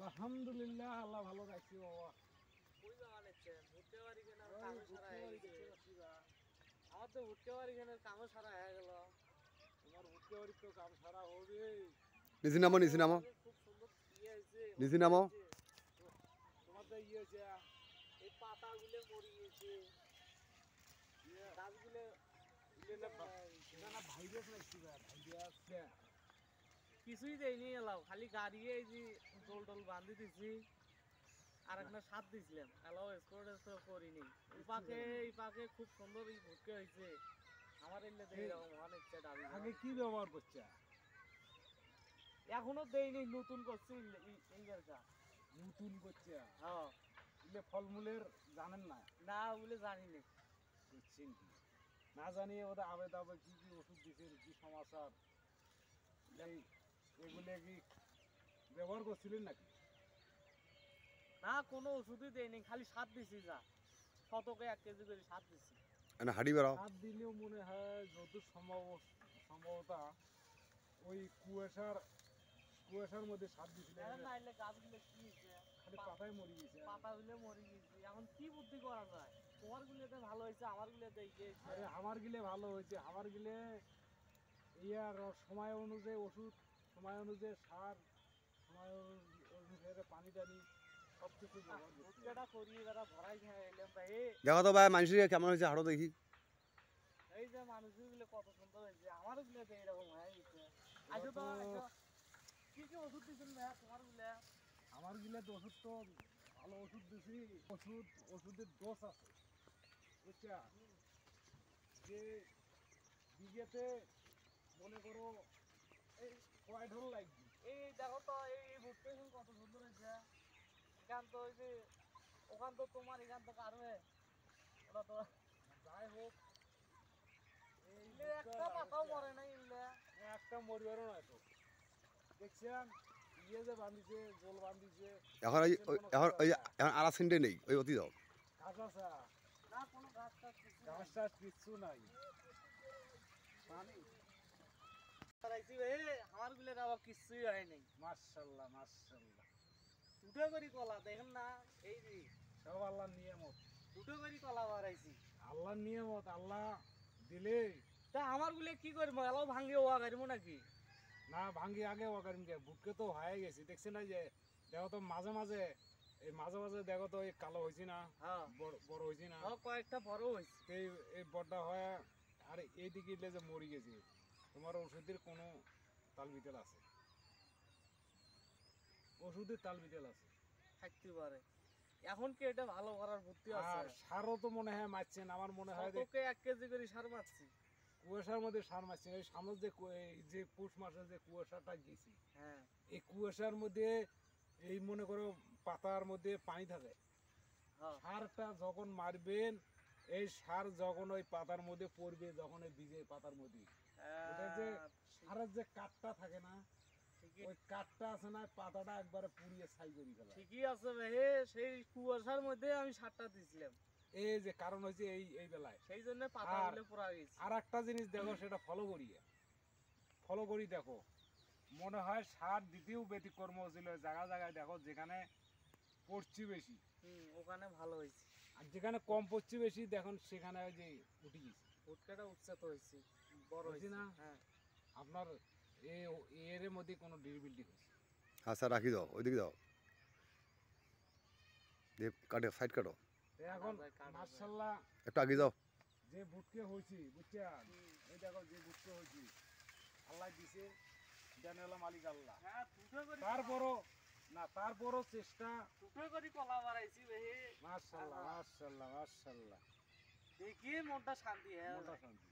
আলহামদুলিল্লাহ আল্লাহ ভালো রাখছি বাবা। কই যাওয়া নিচ্ছে ঘুরতে পারি কেন কামে সারা হয়ে গেছে। আমার তো ঘুরতে পারি কেন কামে সারা হয়ে গেল। তোমার ঘুরতে বাড়ি তো কাম সারা হবে। নিচে নামো নিচে নামো খুব সুন্দর ইয়ে হয়েছে নিচে নামো। তোমার তো ইয়ে হয়েছে এই পাতাগুলো মরে গেছে গাছগুলো ভাইরাস লাগছি ভাইরাস কিছুই দেয়নি এলাও খালি গাড়ি এই যে টোল টোল বান্ধি দিছি আর একটা সাত দিছিলাম এলাও স্কোর করিনি এই পাকে খুব সুন্দর ভুটকে হয়েছে আমার এলে দেই এরকম অনেক দাবি আগে কি ব্যবহার করছে? এখনো দেয়নি নতুন করছি ইংরেজটা নতুন করছে হ্যাঁ এলে ফলমূলের জানেন না না বলে জানি না করছেন কি না জানিয়ে ওদের আবে দাবে কি কি ওষুধ দিচ্ছেন কি সমাচার এই এগুলো কি ব্যবহার করছিলেন নাকি? না কোনো ওষুধই দেয়নি খালি সাত দিছি যা শতকে 1 কেজি করে সাত দিছি না হাঁড়ি বেড়াও। সাত দিলেও মনে হয় যত সম্ভবতা ওই কুয়াশার মধ্যে সাত দিছিলেন না এলে গাছগুলো কি হয়েছে খালি পাতায় মরে গেছে। পাতাগুলো মরে গেছে এখন কি বুদ্ধি করা যায় তোমার গুলোতে ভালো হয়েছে আমার গুলোতে আরে আমার গিলে ভালো হয়েছে আমার গিলে ইয়ার সময় অনুযায়ী ওষুধ সময় অনুযায়ী সার সময় অনুযায়ী পানি টানি সব কিছু ভুট্টাটা করিয়ে তারা ভরাই খেয়ে এলাম ভাই দেখো তো ভাই মানুষের কেমন হয়েছে হাঁটো দেখি। এই যে মানুষগুলো কত সুন্দর হয়েছে আমার গুলোতে এরকম হয়ে গেছে আচ্ছা তো কি কি ওষুধ দিচ্ছেন ভাইয়া তোমার গুলো আমার গিলে তো ওষুধ তো ভালো ওষুধ দিছি ওষুধের ডোজ আছে বুঝছা যে বিঘেতে মনে করো এই কয় ঢোল লাগবে। এই দেখো তো এই ভুট্টা কত সুন্দর হয়েছে এখান তো ওই যে ওখান তো তোমার এখান তো কারণে ওরা তো যাই হোক এই একটা পাতাও মরে নাই একটা মরিবারও নয় তো দেখছেন ইয়ে যে বান্ধিছে জল বান্ধিছে এখন এখন আর সেন্টে নেই ওই অতি দাও। গাছ আছে না কোনো গাছ টাছ গাছ টাছ কিচ্ছু নাই পানি আমার গুলো আবার কিছুই হয় নাই মাশাআল্লাহ মাশাআল্লাহ দুটো করে কলা দেখেন না এই যে সব আল্লাহর নিয়ামত দুটো করে কলা বাড়াইছি আল্লাহর নিয়ামত আল্লাহ দিলে তা আমার গুলো কি করবো এলাও ভাঙ্গে ওয়া গাড়িবো নাকি না ভাঙ্গি আগে ওকারিমকে বুটকে তো হয়ে গেছি দেখছি না যে দেখো তো মাঝে মাঝে দেখো তো এই কালো হয়েছি না হ্যাঁ বড় হয়েছি না কয়েকটা বড় হয়েছে এই এই বড়টা হয় আর এইদিকে যে মরি গেছে তোমার ওষুধের কোনো তাল বিটেল আছে ওষুধের তাল বিটেল আছে থাকতে পারে এখন কি এটা ভালো করার বুদ্ধি আছে আর সারও তো মনে হয় মারছেন আমার মনে হয় তোকে 1 কেজি করে সার মারছি কুয়াশার মধ্যে সার মারছেন এই সামনে যে পৌষ মাসে যে কুয়াশাটা গেছি হ্যাঁ এই কুয়াশার মধ্যে এই মনে করো পাতার মধ্যে পানি থাকে সারটা যখন মারবেন এই সার যখন ওই পাতার মধ্যে পড়বে যখন ওই বীজে পাতার মধ্যে ওটা যে সারের যে কাঠটা থাকে না ওই কাঠটা আছে না পাতাটা একবারে পুড়িয়ে ছাই করে ফেলে ঠিকই আছে ভাই সেই কুয়াশার মধ্যে আমি সারটা দিছিলাম এই যে কারণ হচ্ছে এই বেলায় সেই জন্য পাতাগুলো পুরা গেছে আর একটা জিনিস দেখো সেটা ফলো করি দেখো মনে হয় সার দ্বিতীয় ব্যতিক্রম ছিল জায়গায় দেখো যেখানে পড়ছি বেশি ওখানে ভালো হয়েছে আর যেখানে কম পড়ছি বেশি দেখুন সেখানে ওই যে উঠে গেছে ভুট্টাটা উচ্চত হয়েছে বড় হয়েছে না হ্যাঁ আপনার এর মধ্যে কোনো ডিউরেবিলিটি হয়েছে আচ্ছা রাখি দাও ওইদিকে দাও দিয়ে কাটো সাইড কাটো এখন মাশাআল্লাহ একটু আগে যাও। যে ভুটকে হয়েছি বুঝছেন এই দেখো যে ভুটকে হয়েছি আল্লাহ দিছে জানেলা মালিক আল্লাহ হ্যাঁ দুটো করে তারপরও চেষ্টা দুটো করে কলা বাড়াইছি ভাই মাশাআল্লাহ মাশাআল্লাহ মাশাআল্লাহ দেখি মনটা শান্তি হ্যাঁ মনটা শান্তি